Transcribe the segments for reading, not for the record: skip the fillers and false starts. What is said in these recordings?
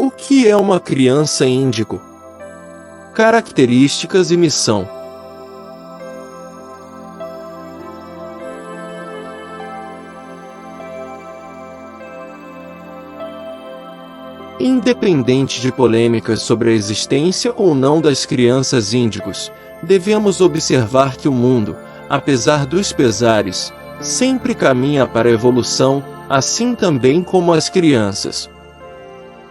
O que é uma criança índigo? Características e missão. Independente de polêmicas sobre a existência ou não das crianças índigos, devemos observar que o mundo, apesar dos pesares, sempre caminha para a evolução, assim também como as crianças.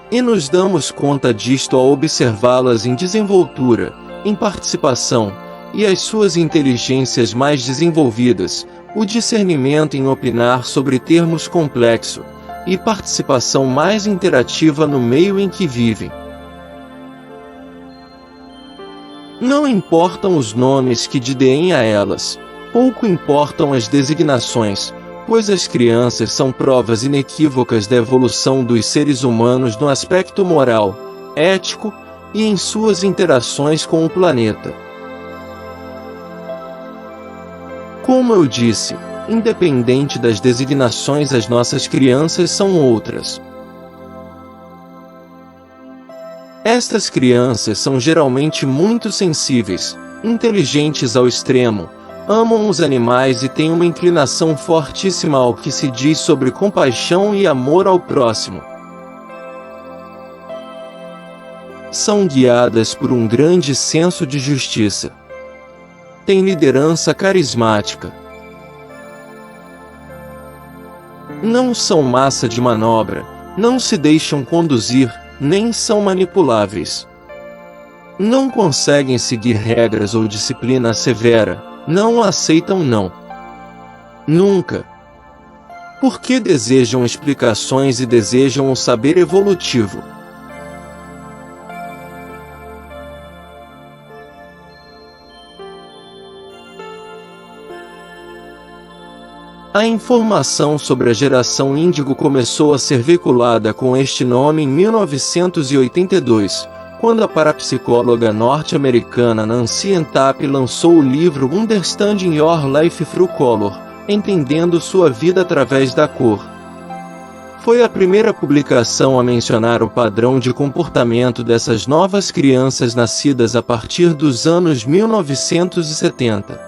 E nos damos conta disto ao observá-las em desenvoltura, em participação, e as suas inteligências mais desenvolvidas, o discernimento em opinar sobre termos complexos, e participação mais interativa no meio em que vivem. Não importam os nomes que deem a elas, pouco importam as designações, pois as crianças são provas inequívocas da evolução dos seres humanos no aspecto moral, ético e em suas interações com o planeta. Como eu disse, independente das designações, as nossas crianças são outras. Estas crianças são geralmente muito sensíveis, inteligentes ao extremo, amam os animais e têm uma inclinação fortíssima ao que se diz sobre compaixão e amor ao próximo. São guiadas por um grande senso de justiça. Têm liderança carismática. Não são massa de manobra, não se deixam conduzir, nem são manipuláveis. Não conseguem seguir regras ou disciplina severa, não aceitam não. Nunca. Porque desejam explicações e desejam o saber evolutivo. A informação sobre a geração índigo começou a ser veiculada com este nome em 1982, quando a parapsicóloga norte-americana Nancy Entap lançou o livro Understanding Your Life Through Color, entendendo sua vida através da cor. Foi a primeira publicação a mencionar o padrão de comportamento dessas novas crianças nascidas a partir dos anos 1970.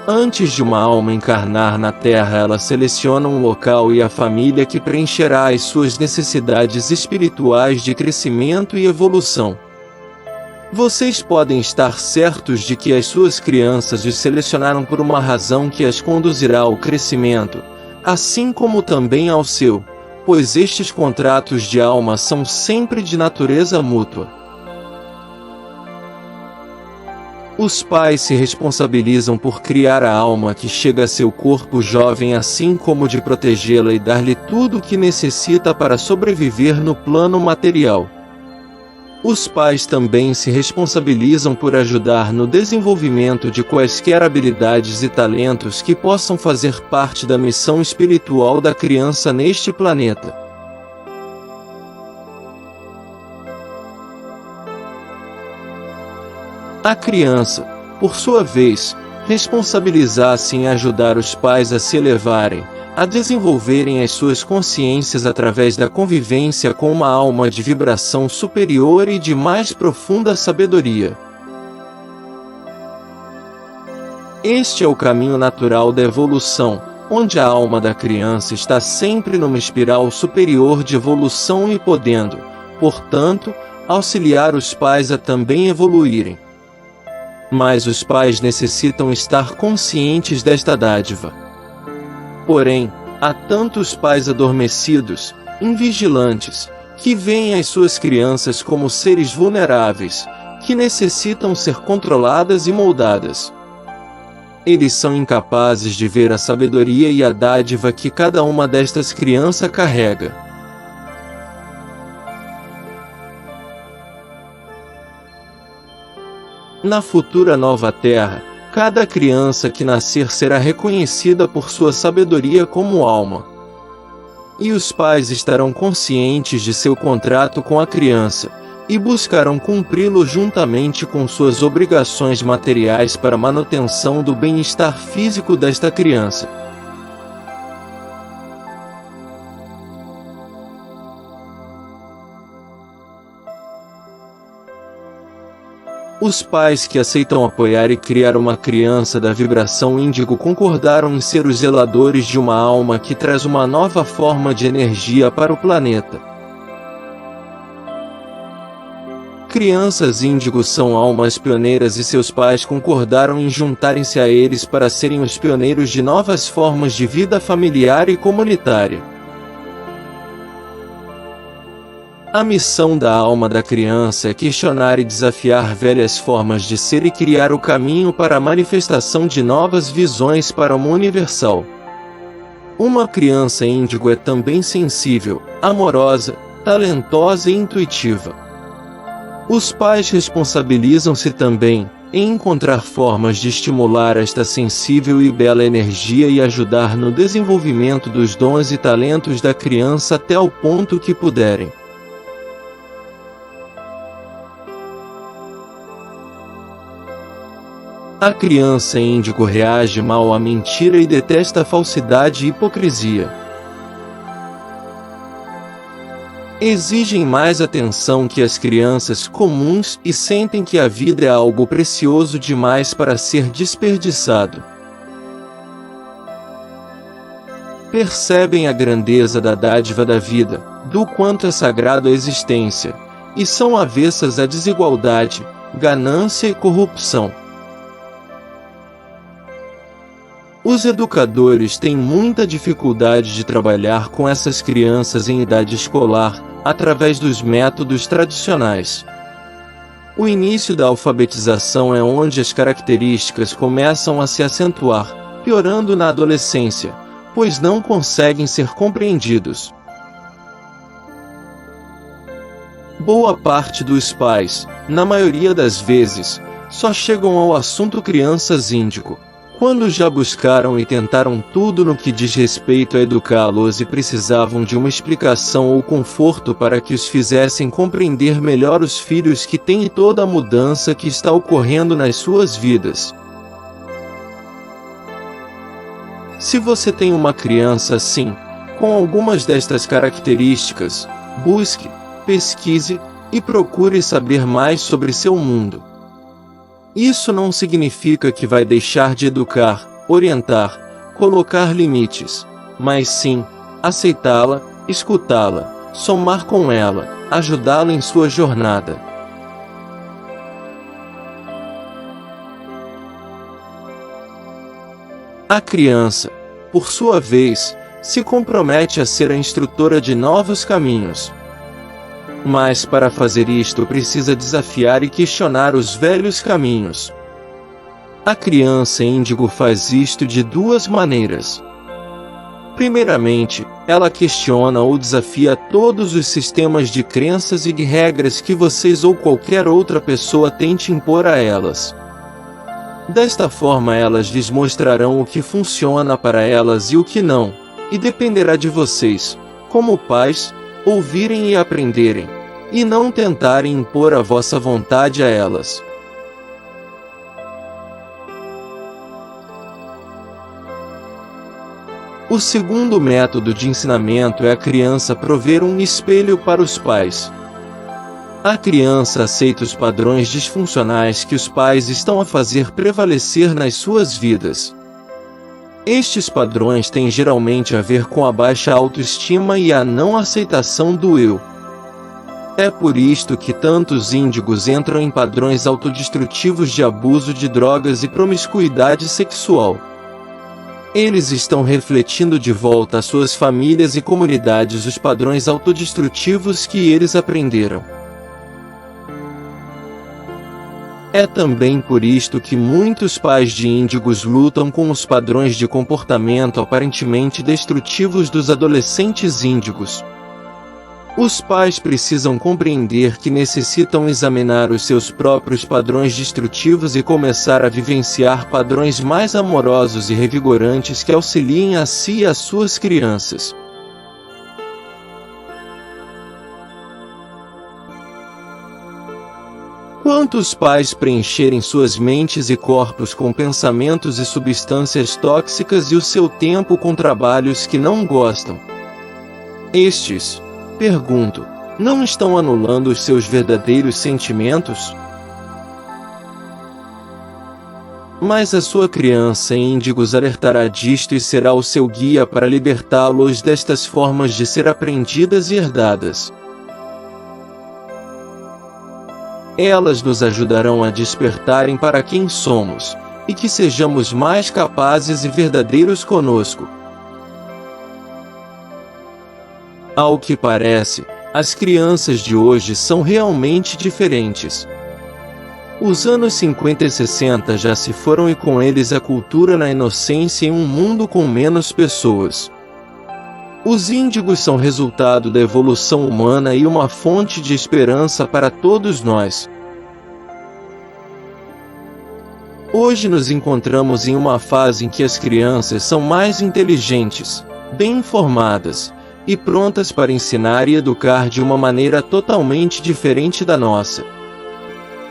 Antes de uma alma encarnar na Terra, ela seleciona um local e a família que preencherá as suas necessidades espirituais de crescimento e evolução. Vocês podem estar certos de que as suas crianças os selecionaram por uma razão que as conduzirá ao crescimento, assim como também ao seu, pois estes contratos de alma são sempre de natureza mútua. Os pais se responsabilizam por criar a alma que chega a seu corpo jovem, assim como de protegê-la e dar-lhe tudo o que necessita para sobreviver no plano material. Os pais também se responsabilizam por ajudar no desenvolvimento de quaisquer habilidades e talentos que possam fazer parte da missão espiritual da criança neste planeta. A criança, por sua vez, responsabiliza-se em ajudar os pais a se elevarem, a desenvolverem as suas consciências através da convivência com uma alma de vibração superior e de mais profunda sabedoria. Este é o caminho natural da evolução, onde a alma da criança está sempre numa espiral superior de evolução e podendo, portanto, auxiliar os pais a também evoluírem. Mas os pais necessitam estar conscientes desta dádiva. Porém, há tantos pais adormecidos, invigilantes, que veem as suas crianças como seres vulneráveis, que necessitam ser controladas e moldadas. Eles são incapazes de ver a sabedoria e a dádiva que cada uma destas crianças carrega. Na futura nova Terra, cada criança que nascer será reconhecida por sua sabedoria como alma. E os pais estarão conscientes de seu contrato com a criança, e buscarão cumpri-lo juntamente com suas obrigações materiais para a manutenção do bem-estar físico desta criança. Os pais que aceitam apoiar e criar uma criança da vibração índigo concordaram em ser os zeladores de uma alma que traz uma nova forma de energia para o planeta. Crianças índigos são almas pioneiras e seus pais concordaram em juntarem-se a eles para serem os pioneiros de novas formas de vida familiar e comunitária. A missão da alma da criança é questionar e desafiar velhas formas de ser e criar o caminho para a manifestação de novas visões para uma universal. Uma criança índigo é também sensível, amorosa, talentosa e intuitiva. Os pais responsabilizam-se também em encontrar formas de estimular esta sensível e bela energia e ajudar no desenvolvimento dos dons e talentos da criança até o ponto que puderem. A criança índigo reage mal à mentira e detesta a falsidade e hipocrisia. Exigem mais atenção que as crianças comuns e sentem que a vida é algo precioso demais para ser desperdiçado. Percebem a grandeza da dádiva da vida, do quanto é sagrado a existência, e são avessas à desigualdade, ganância e corrupção. Os educadores têm muita dificuldade de trabalhar com essas crianças em idade escolar, através dos métodos tradicionais. O início da alfabetização é onde as características começam a se acentuar, piorando na adolescência, pois não conseguem ser compreendidos. Boa parte dos pais, na maioria das vezes, só chegam ao assunto crianças índigo quando já buscaram e tentaram tudo no que diz respeito a educá-los e precisavam de uma explicação ou conforto para que os fizessem compreender melhor os filhos que têm e toda a mudança que está ocorrendo nas suas vidas. Se você tem uma criança assim, com algumas destas características, busque, pesquise e procure saber mais sobre seu mundo. Isso não significa que vai deixar de educar, orientar, colocar limites, mas sim, aceitá-la, escutá-la, somar com ela, ajudá-la em sua jornada. A criança, por sua vez, se compromete a ser a instrutora de novos caminhos. Mas para fazer isto precisa desafiar e questionar os velhos caminhos. A criança índigo faz isto de duas maneiras. Primeiramente, ela questiona ou desafia todos os sistemas de crenças e de regras que vocês ou qualquer outra pessoa tente impor a elas. Desta forma elas lhes mostrarão o que funciona para elas e o que não, e dependerá de vocês, como pais, ouvirem e aprenderem, e não tentarem impor a vossa vontade a elas. O segundo método de ensinamento é a criança prover um espelho para os pais. A criança aceita os padrões disfuncionais que os pais estão a fazer prevalecer nas suas vidas. Estes padrões têm geralmente a ver com a baixa autoestima e a não aceitação do eu. É por isto que tantos índigos entram em padrões autodestrutivos de abuso de drogas e promiscuidade sexual. Eles estão refletindo de volta às suas famílias e comunidades os padrões autodestrutivos que eles aprenderam. É também por isto que muitos pais de índigos lutam com os padrões de comportamento aparentemente destrutivos dos adolescentes índigos. Os pais precisam compreender que necessitam examinar os seus próprios padrões destrutivos e começar a vivenciar padrões mais amorosos e revigorantes que auxiliem a si e às suas crianças. Quantos pais preencherem suas mentes e corpos com pensamentos e substâncias tóxicas e o seu tempo com trabalhos que não gostam? Estes, pergunto, não estão anulando os seus verdadeiros sentimentos? Mas a sua criança índigo os alertará disto e será o seu guia para libertá-los destas formas de ser aprendidas e herdadas. Elas nos ajudarão a despertarem para quem somos, e que sejamos mais capazes e verdadeiros conosco. Ao que parece, as crianças de hoje são realmente diferentes. Os anos 50 e 60 já se foram e com eles a cultura na inocência em um mundo com menos pessoas. Os índigos são resultado da evolução humana e uma fonte de esperança para todos nós. Hoje nos encontramos em uma fase em que as crianças são mais inteligentes, bem informadas e prontas para ensinar e educar de uma maneira totalmente diferente da nossa.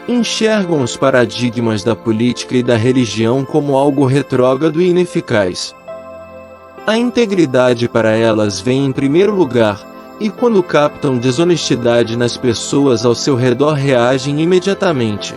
Enxergam os paradigmas da política e da religião como algo retrógrado e ineficaz. A integridade para elas vem em primeiro lugar, e quando captam desonestidade nas pessoas ao seu redor reagem imediatamente.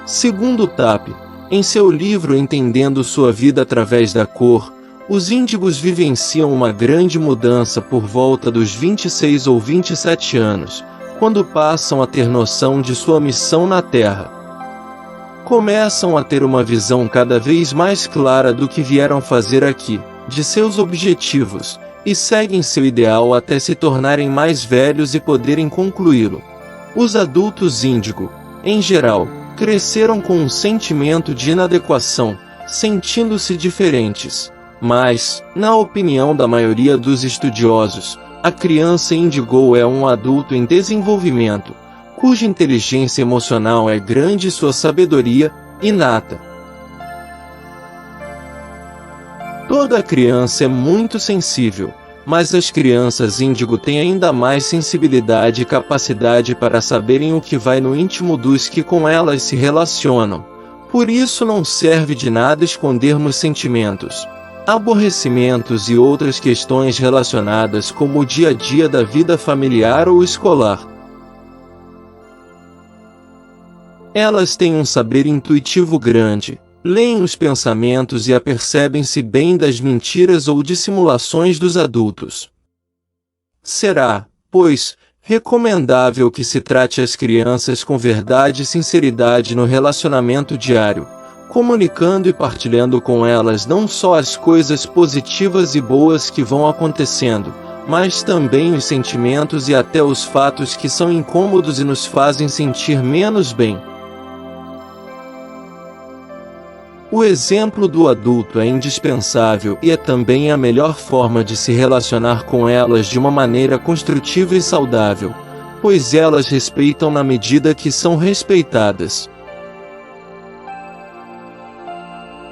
Segundo Tapp, em seu livro Entendendo Sua Vida Através da Cor, os índigos vivenciam uma grande mudança por volta dos 26 ou 27 anos, quando passam a ter noção de sua missão na Terra. Começam a ter uma visão cada vez mais clara do que vieram fazer aqui, de seus objetivos, e seguem seu ideal até se tornarem mais velhos e poderem concluí-lo. Os adultos índigo, em geral, cresceram com um sentimento de inadequação, sentindo-se diferentes. Mas, na opinião da maioria dos estudiosos, a criança índigo é um adulto em desenvolvimento, cuja inteligência emocional é grande e sua sabedoria, inata. Toda criança é muito sensível, mas as crianças índigo têm ainda mais sensibilidade e capacidade para saberem o que vai no íntimo dos que com elas se relacionam. Por isso não serve de nada escondermos sentimentos, aborrecimentos e outras questões relacionadas como o dia a dia da vida familiar ou escolar. Elas têm um saber intuitivo grande, leem os pensamentos e apercebem-se bem das mentiras ou dissimulações dos adultos. Será, pois, recomendável que se trate as crianças com verdade e sinceridade no relacionamento diário, comunicando e partilhando com elas não só as coisas positivas e boas que vão acontecendo, mas também os sentimentos e até os fatos que são incômodos e nos fazem sentir menos bem. O exemplo do adulto é indispensável e é também a melhor forma de se relacionar com elas de uma maneira construtiva e saudável, pois elas respeitam na medida que são respeitadas.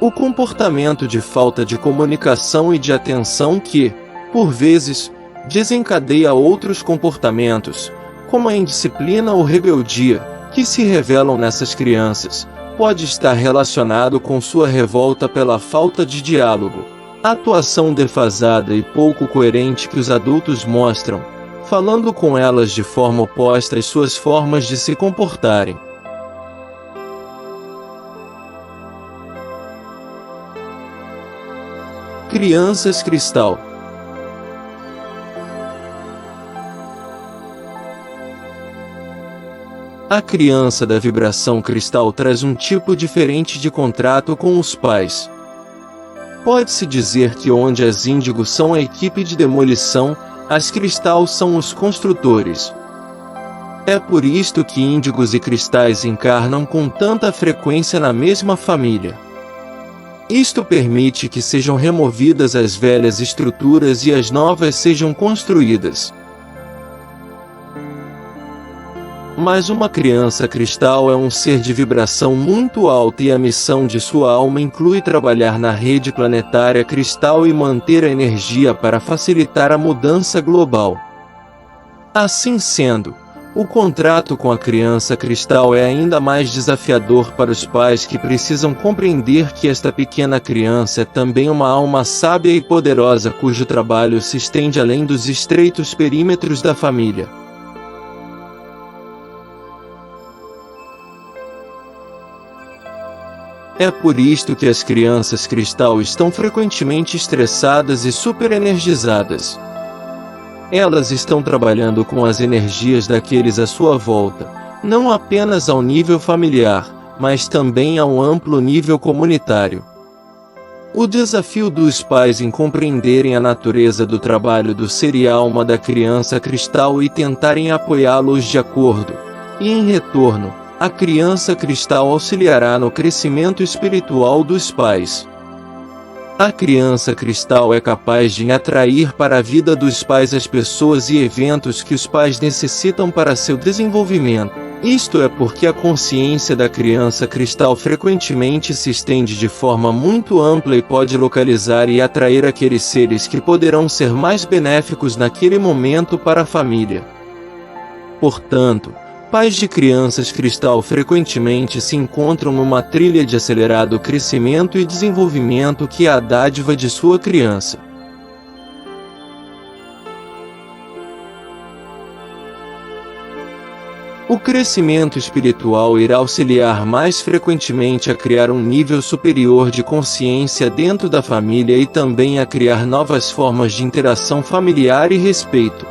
O comportamento de falta de comunicação e de atenção que, por vezes, desencadeia outros comportamentos, como a indisciplina ou rebeldia, que se revelam nessas crianças, pode estar relacionado com sua revolta pela falta de diálogo, atuação defasada e pouco coerente que os adultos mostram, falando com elas de forma oposta às suas formas de se comportarem. Crianças cristal. A criança da vibração cristal traz um tipo diferente de contrato com os pais. Pode-se dizer que onde as índigos são a equipe de demolição, as cristal são os construtores. É por isto que índigos e cristais encarnam com tanta frequência na mesma família. Isto permite que sejam removidas as velhas estruturas e as novas sejam construídas. Mas uma criança cristal é um ser de vibração muito alta e a missão de sua alma inclui trabalhar na rede planetária cristal e manter a energia para facilitar a mudança global. Assim sendo, o contrato com a criança cristal é ainda mais desafiador para os pais que precisam compreender que esta pequena criança é também uma alma sábia e poderosa cujo trabalho se estende além dos estreitos perímetros da família. É por isto que as crianças cristal estão frequentemente estressadas e superenergizadas. Elas estão trabalhando com as energias daqueles à sua volta, não apenas ao nível familiar, mas também a um amplo nível comunitário. O desafio dos pais em compreenderem a natureza do trabalho do ser e a alma da criança cristal e tentarem apoiá-los de acordo, e em retorno, a criança cristal auxiliará no crescimento espiritual dos pais. A criança cristal é capaz de atrair para a vida dos pais as pessoas e eventos que os pais necessitam para seu desenvolvimento. Isto é porque a consciência da criança cristal frequentemente se estende de forma muito ampla e pode localizar e atrair aqueles seres que poderão ser mais benéficos naquele momento para a família. Portanto, pais de crianças cristal frequentemente se encontram numa trilha de acelerado crescimento e desenvolvimento que é a dádiva de sua criança. O crescimento espiritual irá auxiliar mais frequentemente a criar um nível superior de consciência dentro da família e também a criar novas formas de interação familiar e respeito.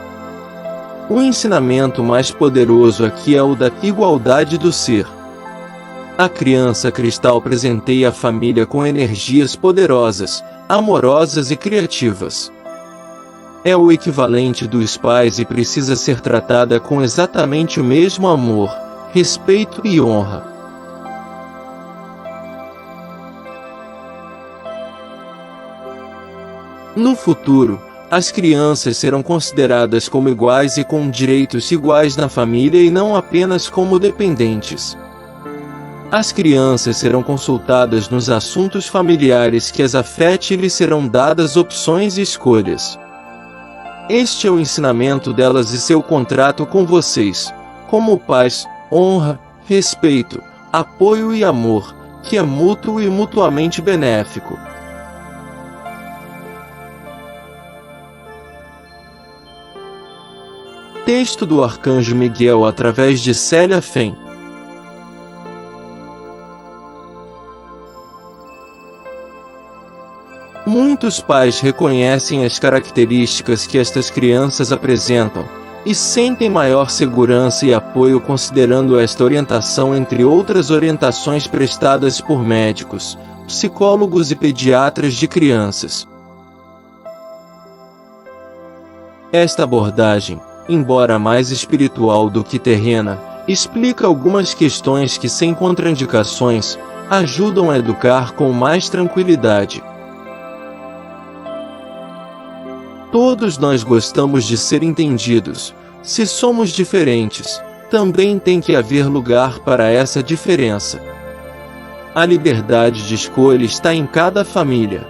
O ensinamento mais poderoso aqui é o da igualdade do ser. A criança cristal presenteia a família com energias poderosas, amorosas e criativas. É o equivalente dos pais e precisa ser tratada com exatamente o mesmo amor, respeito e honra. No futuro, as crianças serão consideradas como iguais e com direitos iguais na família e não apenas como dependentes. As crianças serão consultadas nos assuntos familiares que as afetem e lhes serão dadas opções e escolhas. Este é o ensinamento delas e seu contrato com vocês, como pais: honra, respeito, apoio e amor, que é mútuo e mutuamente benéfico. Texto do Arcanjo Miguel através de Célia Fen. Muitos pais reconhecem as características que estas crianças apresentam, e sentem maior segurança e apoio considerando esta orientação entre outras orientações prestadas por médicos, psicólogos e pediatras de crianças. Esta abordagem, embora mais espiritual do que terrena, explica algumas questões que, sem contraindicações, ajudam a educar com mais tranquilidade. Todos nós gostamos de ser entendidos. Se somos diferentes, também tem que haver lugar para essa diferença. A liberdade de escolha está em cada família.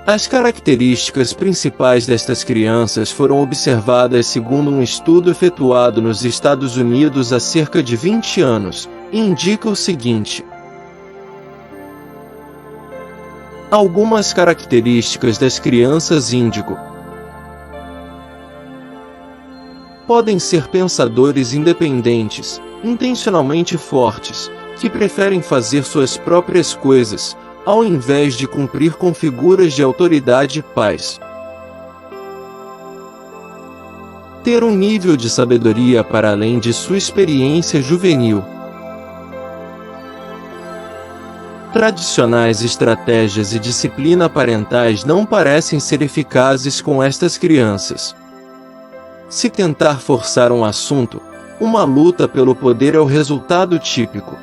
As características principais destas crianças foram observadas segundo um estudo efetuado nos Estados Unidos há cerca de 20 anos, e indica o seguinte: algumas características das crianças índigo. Podem ser pensadores independentes, intencionalmente fortes, que preferem fazer suas próprias coisas, ao invés de cumprir com figuras de autoridade e paz. Ter um nível de sabedoria para além de sua experiência juvenil. Tradicionais estratégias e disciplina parentais não parecem ser eficazes com estas crianças. Se tentar forçar um assunto, uma luta pelo poder é o resultado típico.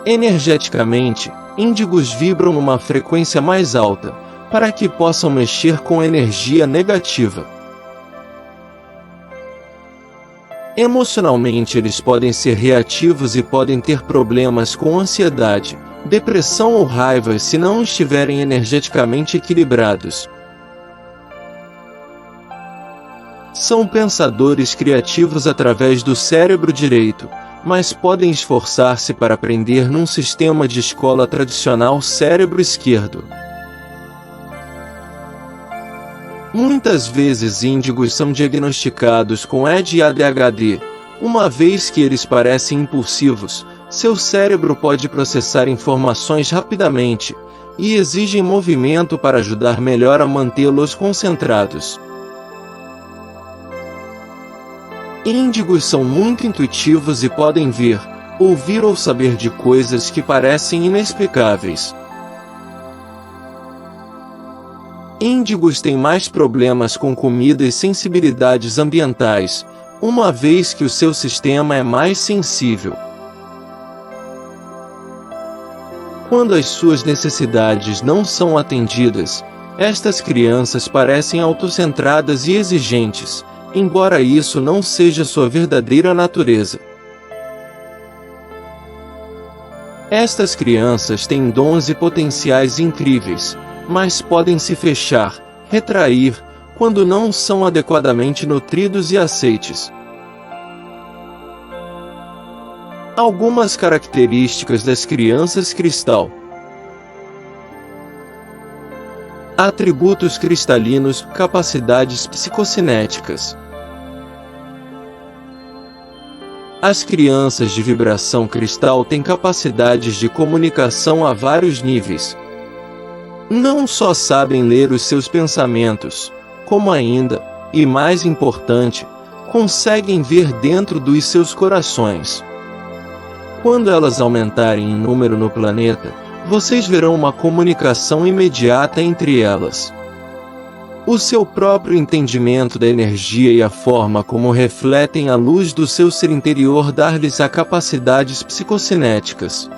Energeticamente, índigos vibram numa frequência mais alta, para que possam mexer com energia negativa. Emocionalmente eles podem ser reativos e podem ter problemas com ansiedade, depressão ou raiva se não estiverem energeticamente equilibrados. São pensadores criativos através do cérebro direito, mas podem esforçar-se para aprender num sistema de escola tradicional cérebro esquerdo. Muitas vezes índigos são diagnosticados com ED e ADHD, uma vez que eles parecem impulsivos, Seu cérebro pode processar informações rapidamente, e exigem movimento para ajudar melhor a mantê-los concentrados. Índigos são muito intuitivos e podem ver, ouvir ou saber de coisas que parecem inexplicáveis. Índigos têm mais problemas com comida e sensibilidades ambientais, uma vez que o seu sistema é mais sensível. Quando as suas necessidades não são atendidas, estas crianças parecem autocentradas e exigentes, embora isso não seja sua verdadeira natureza. Estas crianças têm dons e potenciais incríveis, mas podem se fechar, retrair, quando não são adequadamente nutridos e aceites. Algumas características das crianças cristal. Atributos cristalinos, capacidades psicocinéticas. As crianças de vibração cristal têm capacidades de comunicação a vários níveis. Não só sabem ler os seus pensamentos, como ainda, e mais importante, conseguem ver dentro dos seus corações. Quando elas aumentarem em número no planeta, vocês verão uma comunicação imediata entre elas. O seu próprio entendimento da energia e a forma como refletem a luz do seu ser interior dar-lhes a capacidades psicocinéticas.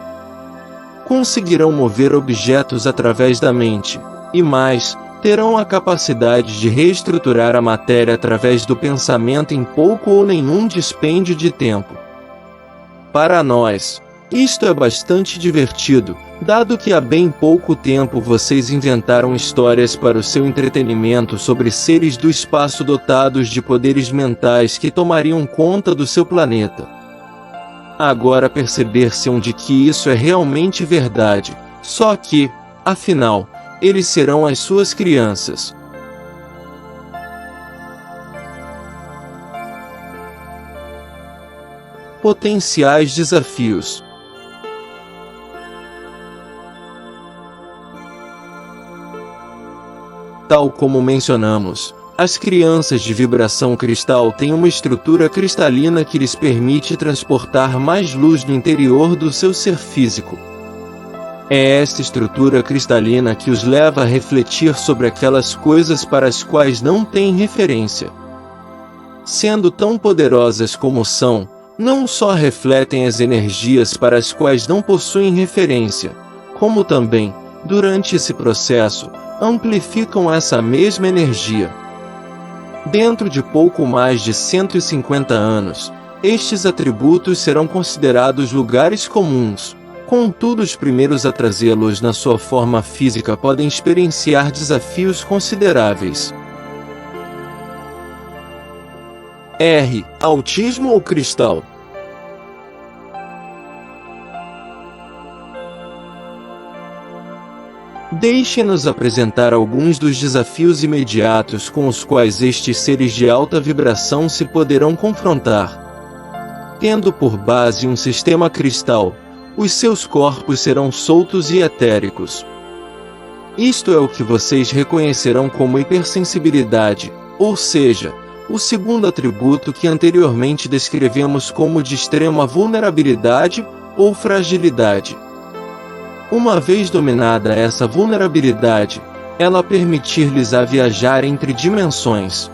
Conseguirão mover objetos através da mente, e mais, terão a capacidade de reestruturar a matéria através do pensamento em pouco ou nenhum dispêndio de tempo. Para nós, isto é bastante divertido, dado que há bem pouco tempo vocês inventaram histórias para o seu entretenimento sobre seres do espaço dotados de poderes mentais que tomariam conta do seu planeta. Agora perceber-se de que isso é realmente verdade, só que, afinal, eles serão as suas crianças. Potenciais desafios. Tal como mencionamos, as crianças de vibração cristal têm uma estrutura cristalina que lhes permite transportar mais luz no interior do seu ser físico. É esta estrutura cristalina que os leva a refletir sobre aquelas coisas para as quais não têm referência. Sendo tão poderosas como são, não só refletem as energias para as quais não possuem referência, como também, durante esse processo, amplificam essa mesma energia. Dentro de pouco mais de 150 anos, estes atributos serão considerados lugares comuns. Contudo, os primeiros a trazê-los na sua forma física podem experienciar desafios consideráveis. R. Autismo ou cristal? Deixe-nos apresentar alguns dos desafios imediatos com os quais estes seres de alta vibração se poderão confrontar. Tendo por base um sistema cristal, os seus corpos serão soltos e etéricos. Isto é o que vocês reconhecerão como hipersensibilidade, ou seja, o segundo atributo que anteriormente descrevemos como de extrema vulnerabilidade ou fragilidade. Uma vez dominada essa vulnerabilidade, ela permitir-lhes a viajar entre dimensões.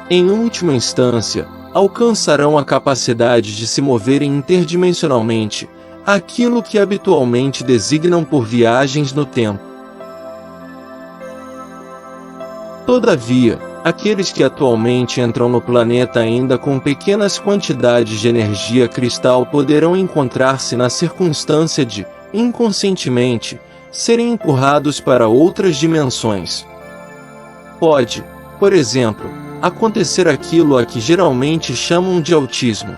Em última instância, alcançarão a capacidade de se moverem interdimensionalmente, aquilo que habitualmente designam por viagens no tempo. Todavia, aqueles que atualmente entram no planeta ainda com pequenas quantidades de energia cristal poderão encontrar-se na circunstância de, inconscientemente, serem empurrados para outras dimensões. Pode, por exemplo, acontecer aquilo a que geralmente chamam de autismo.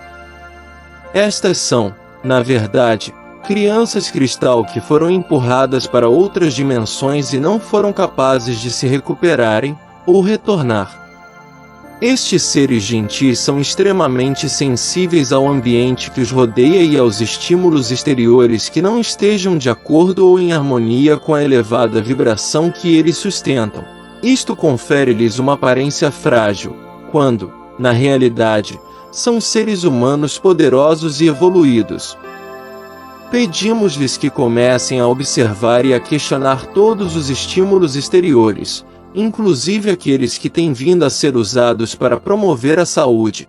Estas são, na verdade, crianças cristal que foram empurradas para outras dimensões e não foram capazes de se recuperarem ou retornar. Estes seres gentis são extremamente sensíveis ao ambiente que os rodeia e aos estímulos exteriores que não estejam de acordo ou em harmonia com a elevada vibração que eles sustentam. Isto confere-lhes uma aparência frágil, quando, na realidade, são seres humanos poderosos e evoluídos. Pedimos-lhes que comecem a observar e a questionar todos os estímulos exteriores, inclusive aqueles que têm vindo a ser usados para promover a saúde.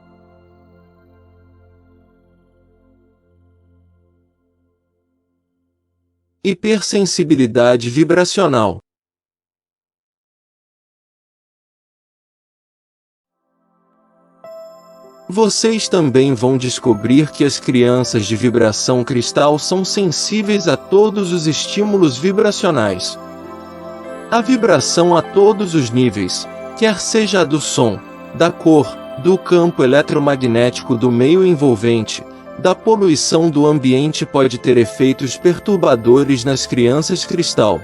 Hipersensibilidade vibracional. Vocês também vão descobrir que as crianças de vibração cristal são sensíveis a todos os estímulos vibracionais. A vibração a todos os níveis, quer seja a do som, da cor, do campo eletromagnético do meio envolvente, da poluição do ambiente, pode ter efeitos perturbadores nas crianças cristal.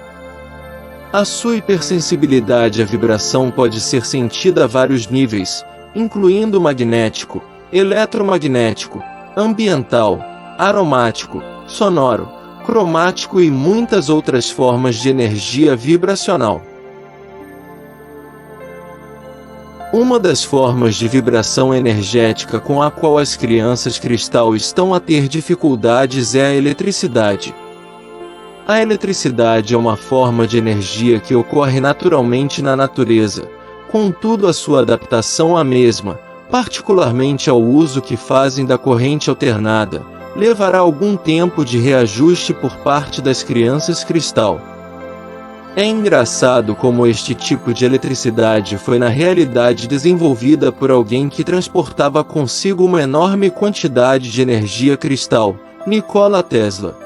A sua hipersensibilidade à vibração pode ser sentida a vários níveis, incluindo magnético, eletromagnético, ambiental, aromático, sonoro, cromático e muitas outras formas de energia vibracional. Uma das formas de vibração energética com a qual as crianças cristal estão a ter dificuldades é a eletricidade. A eletricidade é uma forma de energia que ocorre naturalmente na natureza. Contudo, a sua adaptação à mesma, particularmente ao uso que fazem da corrente alternada, levará algum tempo de reajuste por parte das crianças cristal. É engraçado como este tipo de eletricidade foi na realidade desenvolvida por alguém que transportava consigo uma enorme quantidade de energia cristal, Nikola Tesla.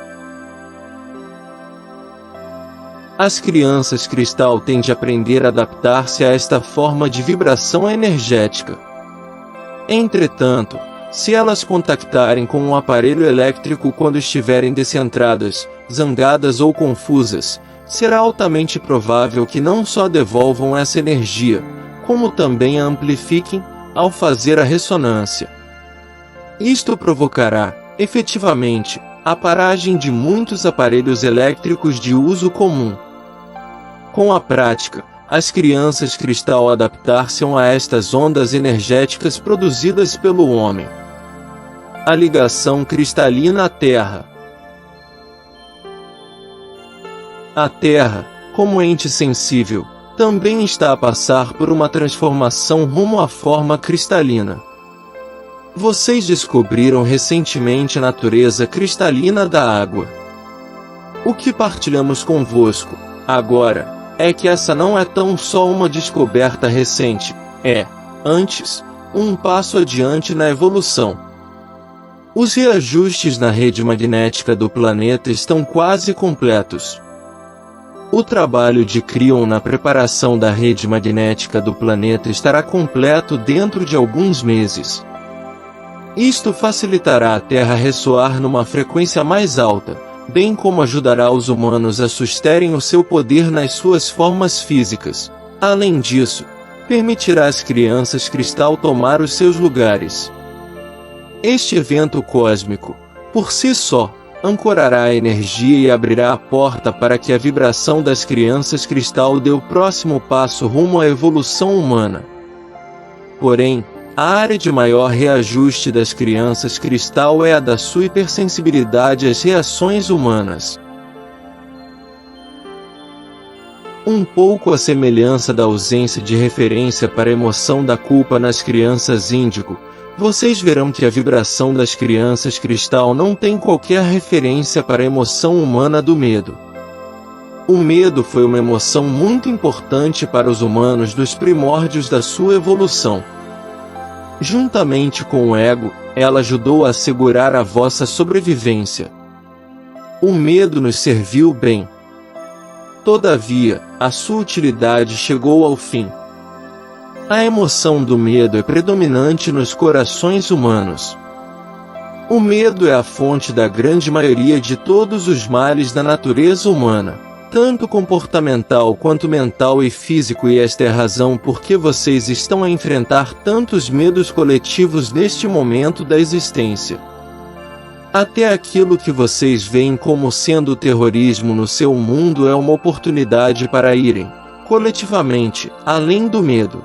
As crianças cristal têm de aprender a adaptar-se a esta forma de vibração energética. Entretanto, se elas contactarem com um aparelho elétrico quando estiverem descentradas, zangadas ou confusas, será altamente provável que não só devolvam essa energia, como também a amplifiquem, ao fazer a ressonância. Isto provocará, efetivamente, a paragem de muitos aparelhos elétricos de uso comum. Com a prática, as crianças cristal adaptar-se-ão a estas ondas energéticas produzidas pelo homem. A ligação cristalina à Terra. A Terra, como ente sensível, também está a passar por uma transformação rumo à forma cristalina. Vocês descobriram recentemente a natureza cristalina da água. O que partilhamos convosco, agora, é que essa não é tão só uma descoberta recente, é, antes, um passo adiante na evolução. Os reajustes na rede magnética do planeta estão quase completos. O trabalho de Krion na preparação da rede magnética do planeta estará completo dentro de alguns meses. Isto facilitará a Terra ressoar numa frequência mais alta, bem como ajudará os humanos a susterem o seu poder nas suas formas físicas. Além disso, permitirá às crianças cristal tomar os seus lugares. Este evento cósmico, por si só, ancorará a energia e abrirá a porta para que a vibração das crianças cristal dê o próximo passo rumo à evolução humana. Porém, a área de maior reajuste das crianças cristal é a da sua hipersensibilidade às reações humanas. Um pouco à semelhança da ausência de referência para a emoção da culpa nas crianças índigo, vocês verão que a vibração das crianças cristal não tem qualquer referência para a emoção humana do medo. O medo foi uma emoção muito importante para os humanos dos primórdios da sua evolução. Juntamente com o ego, ela ajudou a assegurar a vossa sobrevivência. O medo nos serviu bem. Todavia, a sua utilidade chegou ao fim. A emoção do medo é predominante nos corações humanos. O medo é a fonte da grande maioria de todos os males da natureza humana. tanto comportamental quanto mental e físico, e esta é a razão por que vocês estão a enfrentar tantos medos coletivos neste momento da existência. Até aquilo que vocês veem como sendo o terrorismo no seu mundo é uma oportunidade para irem, coletivamente, além do medo.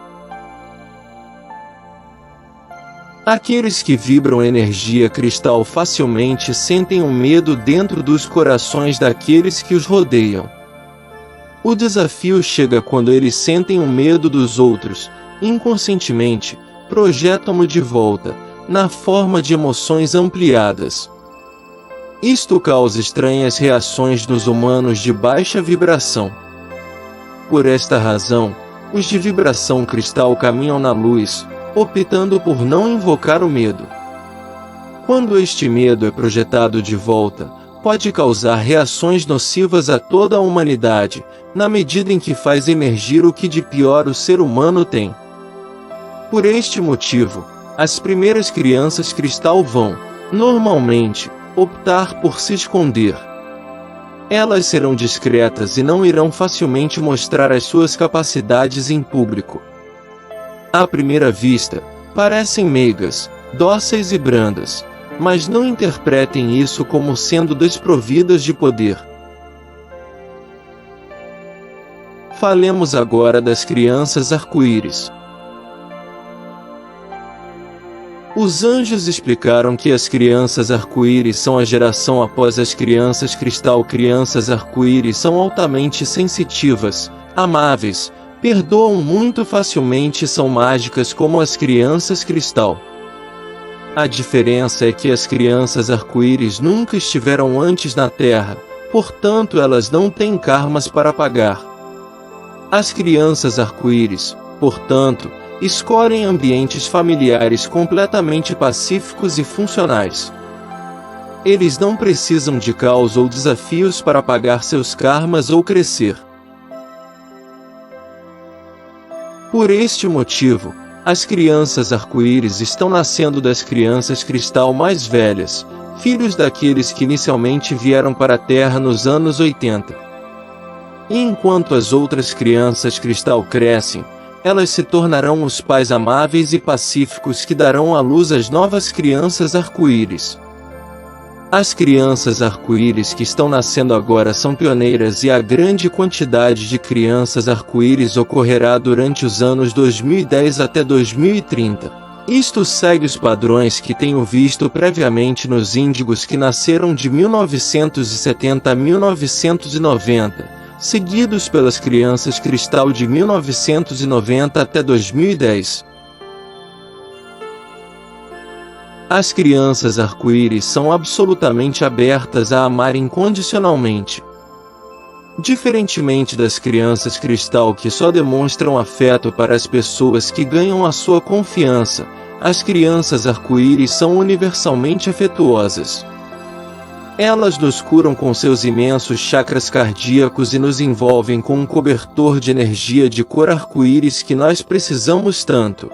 Aqueles que vibram energia cristal facilmente sentem o medo dentro dos corações daqueles que os rodeiam. O desafio chega quando eles sentem o medo dos outros, inconscientemente, projetam-no de volta, na forma de emoções ampliadas. Isto causa estranhas reações nos humanos de baixa vibração. Por esta razão, os de vibração cristal caminham na luz, optando por não invocar o medo. Quando este medo é projetado de volta, pode causar reações nocivas a toda a humanidade, na medida em que faz emergir o que de pior o ser humano tem. Por este motivo, as primeiras crianças cristal vão, normalmente, optar por se esconder. Elas serão discretas e não irão facilmente mostrar as suas capacidades em público. À primeira vista, parecem meigas, dóceis e brandas, mas não interpretem isso como sendo desprovidas de poder. Falemos agora das crianças arco-íris. Os anjos explicaram que as crianças arco-íris são a geração após as crianças cristal. Crianças arco-íris são altamente sensitivas, amáveis, perdoam muito facilmente e são mágicas como as crianças cristal. A diferença é que as crianças arco-íris nunca estiveram antes na Terra, portanto elas não têm karmas para pagar. As crianças arco-íris, portanto, escolhem ambientes familiares completamente pacíficos e funcionais. Eles não precisam de caos ou desafios para pagar seus karmas ou crescer. Por este motivo, as crianças arco-íris estão nascendo das crianças cristal mais velhas, filhos daqueles que inicialmente vieram para a Terra nos anos 80. E enquanto as outras crianças cristal crescem, elas se tornarão os pais amáveis e pacíficos que darão à luz as novas crianças arco-íris. As crianças arco-íris que estão nascendo agora são pioneiras e a grande quantidade de crianças arco-íris ocorrerá durante os anos 2010 até 2030. Isto segue os padrões que tenho visto previamente nos índigos que nasceram de 1970 a 1990. Seguidos pelas crianças cristal de 1990 até 2010. As crianças arco-íris são absolutamente abertas a amar incondicionalmente. Diferentemente das crianças cristal que só demonstram afeto para as pessoas que ganham a sua confiança, as crianças arco-íris são universalmente afetuosas. Elas nos curam com seus imensos chakras cardíacos e nos envolvem com um cobertor de energia de cor arco-íris que nós precisamos tanto.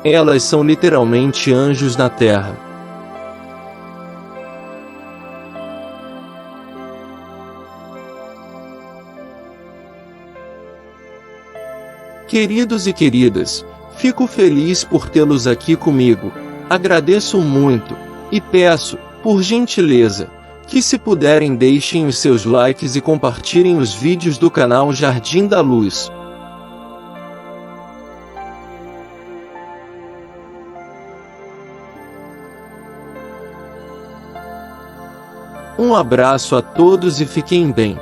Elas são literalmente anjos na Terra. Queridos e queridas, fico feliz por tê-los aqui comigo, agradeço muito, e peço, por gentileza, que se puderem deixem os seus likes e compartilhem os vídeos do canal Jardim da Luz. Um abraço a todos e fiquem bem.